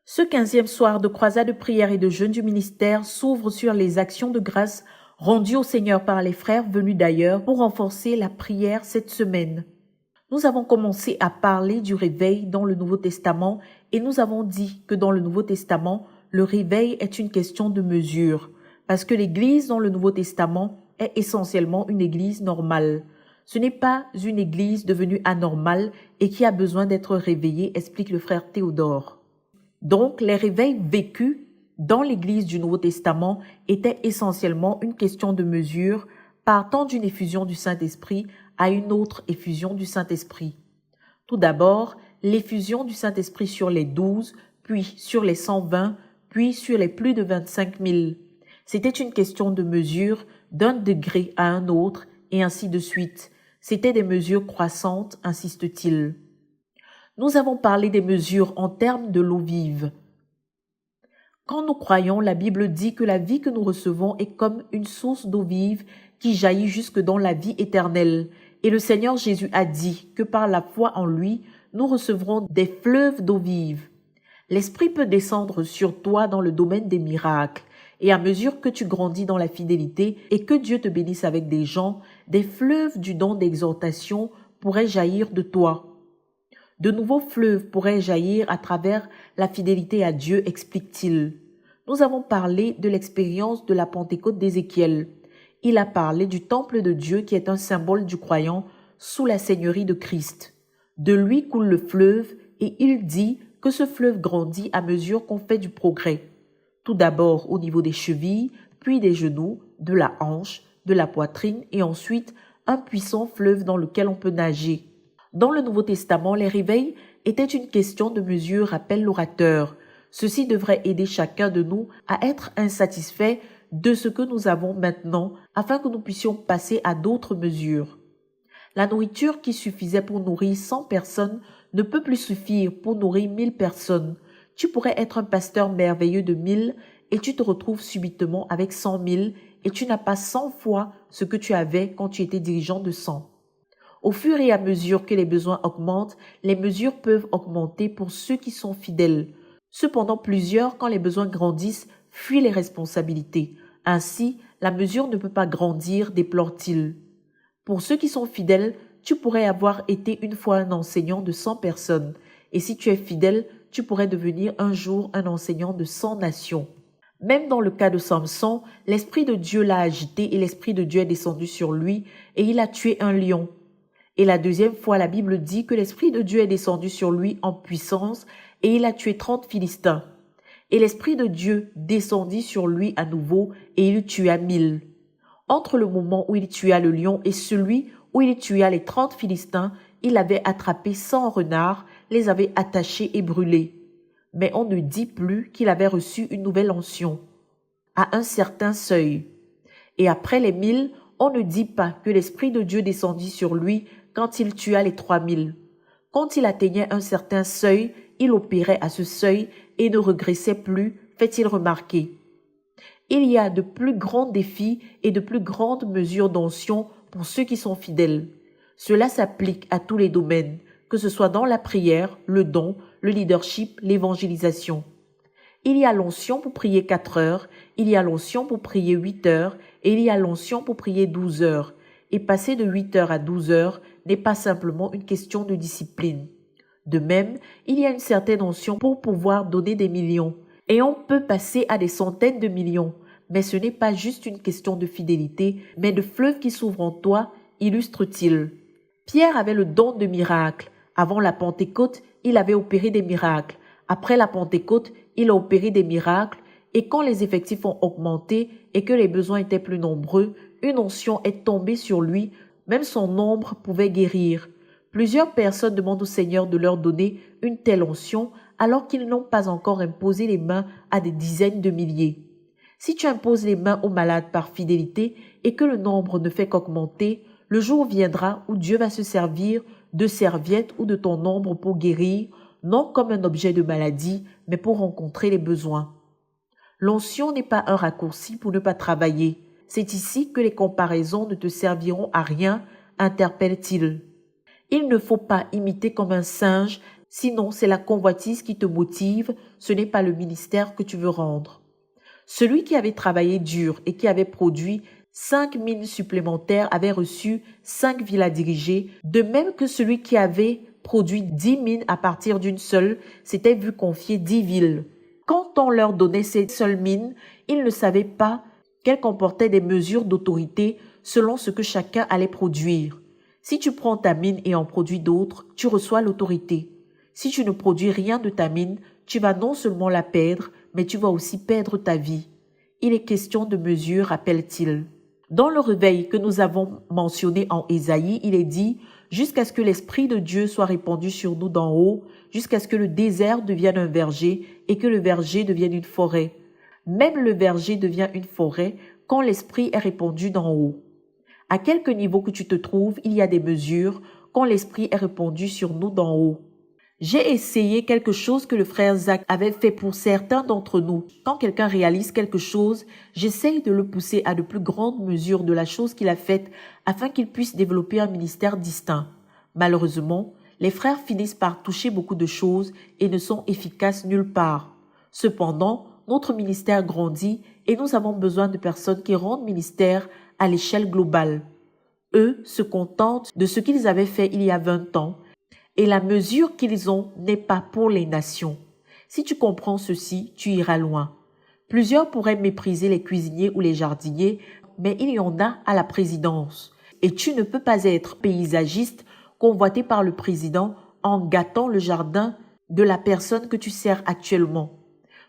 Ce 15e soir de croisade de prière et de jeûne du ministère s'ouvre sur les actions de grâce rendues au Seigneur par les frères venus d'ailleurs pour renforcer la prière cette semaine. Nous avons commencé à parler du réveil dans le Nouveau Testament et nous avons dit que dans le Nouveau Testament, le réveil est une question de mesure parce que l'Église dans le Nouveau Testament est essentiellement une Église normale. Ce n'est pas une Église devenue anormale et qui a besoin d'être réveillée, explique le frère Théodore. Donc, les réveils vécus dans l'Église du Nouveau Testament étaient essentiellement une question de mesure, partant d'une effusion du Saint-Esprit à une autre effusion du Saint-Esprit. Tout d'abord, l'effusion du Saint-Esprit sur les 12, puis sur les 120, puis sur les plus de 25 000. C'était une question de mesure d'un degré à un autre, et ainsi de suite. C'était des mesures croissantes, insiste-t-il. Nous avons parlé des mesures en termes de l'eau vive. Quand nous croyons, la Bible dit que la vie que nous recevons est comme une source d'eau vive qui jaillit jusque dans la vie éternelle. Et le Seigneur Jésus a dit que par la foi en lui, nous recevrons des fleuves d'eau vive. L'Esprit peut descendre sur toi dans le domaine des miracles. Et à mesure que tu grandis dans la fidélité et que Dieu te bénisse avec des gens, des fleuves du don d'exhortation pourraient jaillir de toi. De nouveaux fleuves pourraient jaillir à travers la fidélité à Dieu, explique-t-il. Nous avons parlé de l'expérience de la Pentecôte d'Ézéchiel. Il a parlé du temple de Dieu qui est un symbole du croyant sous la seigneurie de Christ. De lui coule le fleuve et il dit que ce fleuve grandit à mesure qu'on fait du progrès. Tout d'abord au niveau des chevilles, puis des genoux, de la hanche, de la poitrine et ensuite un puissant fleuve dans lequel on peut nager. Dans le Nouveau Testament, les réveils étaient une question de mesure, rappelle l'orateur. Ceci devrait aider chacun de nous à être insatisfait de ce que nous avons maintenant afin que nous puissions passer à d'autres mesures. La nourriture qui suffisait pour nourrir 100 personnes ne peut plus suffire pour nourrir 1000 personnes. Tu pourrais être un pasteur merveilleux de 1000 et tu te retrouves subitement avec 100 000 et tu n'as pas 100 fois ce que tu avais quand tu étais dirigeant de 100. Au fur et à mesure que les besoins augmentent, les mesures peuvent augmenter pour ceux qui sont fidèles. Cependant, plusieurs, quand les besoins grandissent, fuient les responsabilités. Ainsi, la mesure ne peut pas grandir, déplore-t-il. Pour ceux qui sont fidèles, tu pourrais avoir été une fois un enseignant de 100 personnes. Et si tu es fidèle, tu pourrais devenir un jour un enseignant de 100 nations. Même dans le cas de Samson, l'Esprit de Dieu l'a agité et l'Esprit de Dieu est descendu sur lui et il a tué un lion. Et la deuxième fois, la Bible dit que l'Esprit de Dieu est descendu sur lui en puissance et il a tué 30 Philistins. Et l'Esprit de Dieu descendit sur lui à nouveau et il tua 1000. Entre le moment où il tua le lion et celui où il tua les 30 Philistins, il avait attrapé 100 renards, les avait attachés et brûlés. Mais on ne dit plus qu'il avait reçu une nouvelle onction, à un certain seuil. Et après les 1000, on ne dit pas que l'Esprit de Dieu descendit sur lui quand il tua les 3000. Quand il atteignait un certain seuil, il opérait à ce seuil et ne régressait plus, fait-il remarquer. Il y a de plus grands défis et de plus grandes mesures d'onction pour ceux qui sont fidèles. Cela s'applique à tous les domaines, que ce soit dans la prière, le don, le leadership, l'évangélisation. Il y a l'onction pour prier 4 heures, il y a l'onction pour prier 8 heures et il y a l'onction pour prier 12 heures. Et passer de 8 heures à 12 heures n'est pas simplement une question de discipline. De même, il y a une certaine onction pour pouvoir donner des millions. Et on peut passer à des centaines de millions. Mais ce n'est pas juste une question de fidélité, mais de fleuves qui s'ouvrent en toi, illustre-t-il. Pierre avait le don de miracle. Avant la Pentecôte, il avait opéré des miracles. Après la Pentecôte, il a opéré des miracles. Et quand les effectifs ont augmenté et que les besoins étaient plus nombreux, une onction est tombée sur lui, même son ombre pouvait guérir. Plusieurs personnes demandent au Seigneur de leur donner une telle onction alors qu'ils n'ont pas encore imposé les mains à des dizaines de milliers. Si tu imposes les mains aux malades par fidélité et que le nombre ne fait qu'augmenter, le jour viendra où Dieu va se servir de serviettes ou de ton ombre pour guérir, non comme un objet de maladie, mais pour rencontrer les besoins. L'onction n'est pas un raccourci pour ne pas travailler. C'est ici que les comparaisons ne te serviront à rien, interpelle-t-il. Il ne faut pas imiter comme un singe Sinon, c'est la convoitise qui te motive, ce n'est pas le ministère que tu veux rendre. Celui qui avait travaillé dur et qui avait produit 5 mines supplémentaires avait reçu 5 villes à diriger, de même que celui qui avait produit 10 mines à partir d'une seule s'était vu confier 10 villes. Quand on leur donnait ces seules mines, ils ne savaient pas qu'elles comportaient des mesures d'autorité selon ce que chacun allait produire. Si tu prends ta mine et en produis d'autres, tu reçois l'autorité. Si tu ne produis rien de ta mine, tu vas non seulement la perdre, mais tu vas aussi perdre ta vie. Il est question de mesure, rappelle-t-il. Dans le réveil que nous avons mentionné en Ésaïe, il est dit « Jusqu'à ce que l'Esprit de Dieu soit répandu sur nous d'en haut, jusqu'à ce que le désert devienne un verger et que le verger devienne une forêt. » Même le verger devient une forêt quand l'Esprit est répandu d'en haut. À quelque niveau que tu te trouves, il y a des mesures quand l'Esprit est répandu sur nous d'en haut. J'ai essayé quelque chose que le frère Zach avait fait pour certains d'entre nous. Quand quelqu'un réalise quelque chose, j'essaye de le pousser à de plus grandes mesures de la chose qu'il a faite afin qu'il puisse développer un ministère distinct. Malheureusement, les frères finissent par toucher beaucoup de choses et ne sont efficaces nulle part. Cependant, notre ministère grandit et nous avons besoin de personnes qui rendent ministère à l'échelle globale. Eux se contentent de ce qu'ils avaient fait il y a 20 ans et la mesure qu'ils ont n'est pas pour les nations. Si tu comprends ceci, tu iras loin. Plusieurs pourraient mépriser les cuisiniers ou les jardiniers, mais il y en a à la présidence. Et tu ne peux pas être paysagiste convoité par le président en gâtant le jardin de la personne que tu sers actuellement.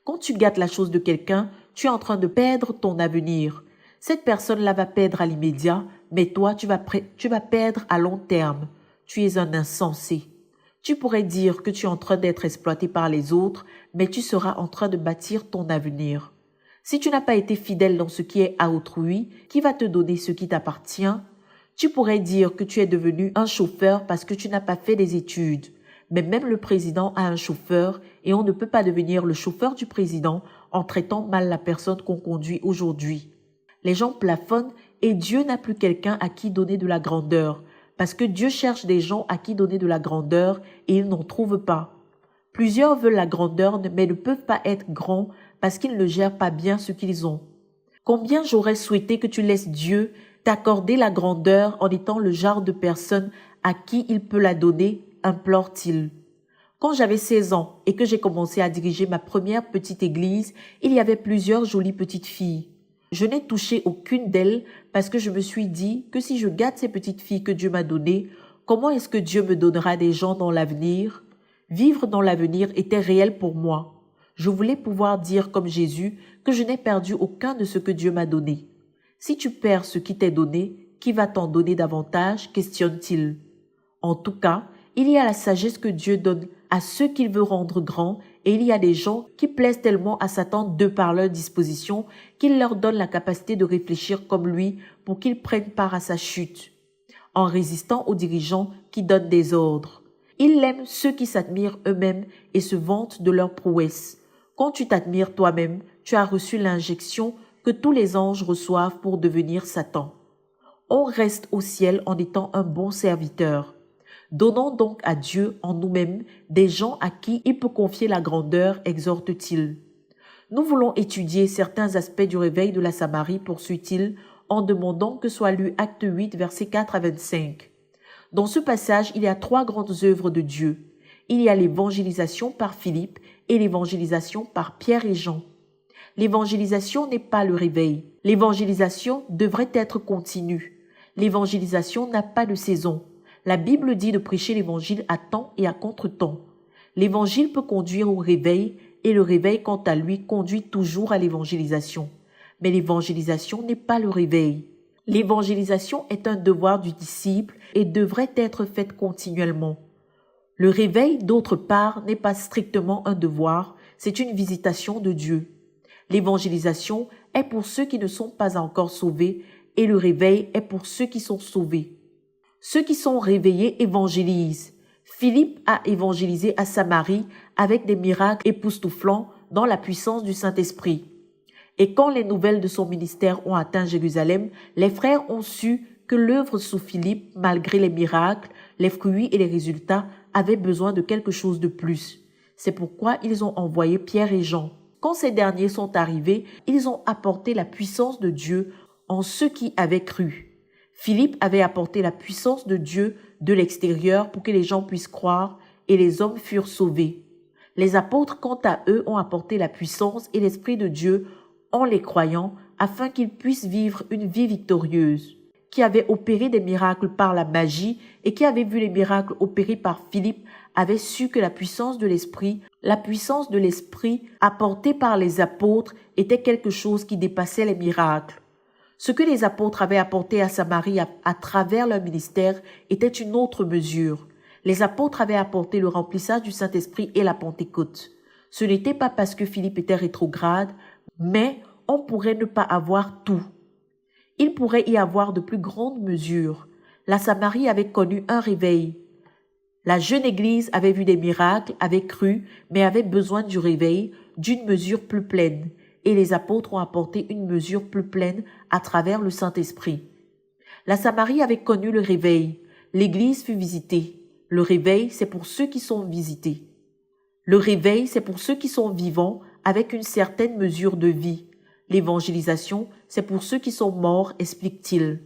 Quand tu gâtes la chose de quelqu'un, tu es en train de perdre ton avenir. Cette personne-là va perdre à l'immédiat, mais toi, tu vas perdre à long terme. Tu es un insensé. Tu pourrais dire que tu es en train d'être exploité par les autres, mais tu seras en train de bâtir ton avenir. Si tu n'as pas été fidèle dans ce qui est à autrui, qui va te donner ce qui t'appartient? Tu pourrais dire que tu es devenu un chauffeur parce que tu n'as pas fait des études. Mais même le président a un chauffeur et on ne peut pas devenir le chauffeur du président en traitant mal la personne qu'on conduit aujourd'hui. Les gens plafonnent et Dieu n'a plus quelqu'un à qui donner de la grandeur. Parce que Dieu cherche des gens à qui donner de la grandeur et il n'en trouve pas. Plusieurs veulent la grandeur mais ne peuvent pas être grands parce qu'ils ne gèrent pas bien ce qu'ils ont. Combien j'aurais souhaité que tu laisses Dieu t'accorder la grandeur en étant le genre de personne à qui il peut la donner, implore-t-il. Quand j'avais 16 ans et que j'ai commencé à diriger ma première petite église, il y avait plusieurs jolies petites filles. Je n'ai touché aucune d'elles parce que je me suis dit que si je gâte ces petites filles que Dieu m'a données, comment est-ce que Dieu me donnera des gens dans l'avenir? Vivre dans l'avenir était réel pour moi. Je voulais pouvoir dire comme Jésus que je n'ai perdu aucun de ce que Dieu m'a donné. Si tu perds ce qui t'est donné, qui va t'en donner davantage, questionne-t-il. En tout cas, il y a la sagesse que Dieu donne à ceux qu'il veut rendre grands et il y a des gens qui plaisent tellement à Satan de par leur disposition qu'il leur donne la capacité de réfléchir comme lui pour qu'ils prennent part à sa chute, en résistant aux dirigeants qui donnent des ordres. Il aime ceux qui s'admirent eux-mêmes et se vantent de leurs prouesses. Quand tu t'admires toi-même, tu as reçu l'injection que tous les anges reçoivent pour devenir Satan. On reste au ciel en étant un bon serviteur. Donnons donc à Dieu en nous-mêmes des gens à qui il peut confier la grandeur, exhorte-t-il. Nous voulons étudier certains aspects du réveil de la Samarie, poursuit-il, en demandant que soit lu Acte 8, versets 4 à 25. Dans ce passage, il y a 3 grandes œuvres de Dieu. Il y a l'évangélisation par Philippe et l'évangélisation par Pierre et Jean. L'évangélisation n'est pas le réveil. L'évangélisation devrait être continue. L'évangélisation n'a pas de saison. La Bible dit de prêcher l'évangile à temps et à contre-temps. L'évangile peut conduire au réveil et le réveil, quant à lui, conduit toujours à l'évangélisation. Mais l'évangélisation n'est pas le réveil. L'évangélisation est un devoir du disciple et devrait être faite continuellement. Le réveil, d'autre part, n'est pas strictement un devoir, c'est une visitation de Dieu. L'évangélisation est pour ceux qui ne sont pas encore sauvés et le réveil est pour ceux qui sont sauvés. Ceux qui sont réveillés évangélisent. Philippe a évangélisé à Samarie avec des miracles époustouflants dans la puissance du Saint-Esprit. Et quand les nouvelles de son ministère ont atteint Jérusalem, les frères ont su que l'œuvre sous Philippe, malgré les miracles, les fruits et les résultats, avait besoin de quelque chose de plus. C'est pourquoi ils ont envoyé Pierre et Jean. Quand ces derniers sont arrivés, ils ont apporté la puissance de Dieu en ceux qui avaient cru. Philippe avait apporté la puissance de Dieu de l'extérieur pour que les gens puissent croire et les hommes furent sauvés. Les apôtres, quant à eux, ont apporté la puissance et l'Esprit de Dieu en les croyant afin qu'ils puissent vivre une vie victorieuse. Qui avait opéré des miracles par la magie et qui avait vu les miracles opérés par Philippe avait su que la puissance de l'Esprit apportée par les apôtres était quelque chose qui dépassait les miracles. Ce que les apôtres avaient apporté à Samarie à travers leur ministère était une autre mesure. Les apôtres avaient apporté le remplissage du Saint-Esprit et la Pentecôte. Ce n'était pas parce que Philippe était rétrograde, mais on pourrait ne pas avoir tout. Il pourrait y avoir de plus grandes mesures. La Samarie avait connu un réveil. La jeune Église avait vu des miracles, avait cru, mais avait besoin du réveil, d'une mesure plus pleine. Et les apôtres ont apporté une mesure plus pleine à travers le Saint-Esprit. La Samarie avait connu le réveil. L'Église fut visitée. Le réveil, c'est pour ceux qui sont visités. Le réveil, c'est pour ceux qui sont vivants avec une certaine mesure de vie. L'évangélisation, c'est pour ceux qui sont morts, explique-t-il.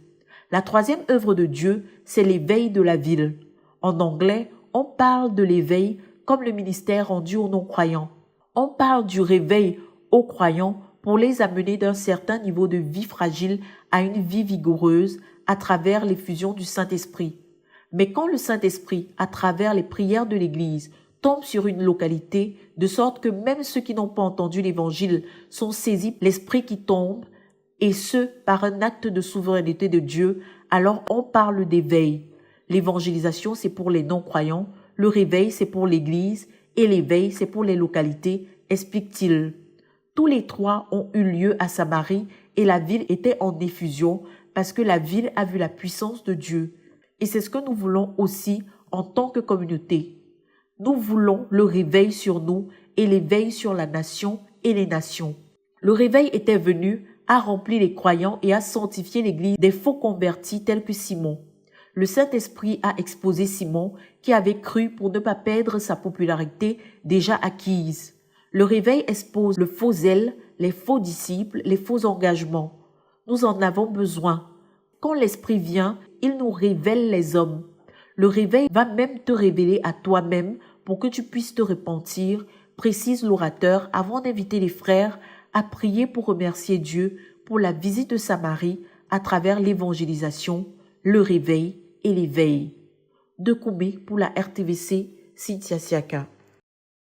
La troisième œuvre de Dieu, c'est l'éveil de la ville. En anglais, on parle de l'éveil comme le ministère rendu aux non-croyants. On parle du réveil aux croyants pour les amener d'un certain niveau de vie fragile à une vie vigoureuse à travers l'effusion du Saint-Esprit. Mais quand le Saint-Esprit, à travers les prières de l'Église, tombe sur une localité, de sorte que même ceux qui n'ont pas entendu l'Évangile sont saisis par l'Esprit qui tombe, et ce, par un acte de souveraineté de Dieu, alors on parle d'éveil. L'évangélisation, c'est pour les non-croyants, le réveil, c'est pour l'Église, et l'éveil, c'est pour les localités, explique-t-il. Tous les trois ont eu lieu à Samarie, et la ville était en effusion, parce que la ville a vu la puissance de Dieu. Et c'est ce que nous voulons aussi en tant que communauté. Nous voulons le réveil sur nous et l'éveil sur la nation et les nations. Le réveil était venu à remplir les croyants et à sanctifier l'Église des faux convertis tels que Simon. Le Saint-Esprit a exposé Simon qui avait cru pour ne pas perdre sa popularité déjà acquise. Le réveil expose le faux zèle, les faux disciples, les faux engagements. Nous en avons besoin. Quand l'Esprit vient, il nous révèle les hommes. Le réveil va même te révéler à toi-même pour que tu puisses te repentir, précise l'orateur avant d'inviter les frères à prier pour remercier Dieu pour la visite de Samarie à travers l'évangélisation, le réveil et l'éveil. De Koumé pour la RTVC, Cynthia Siaka.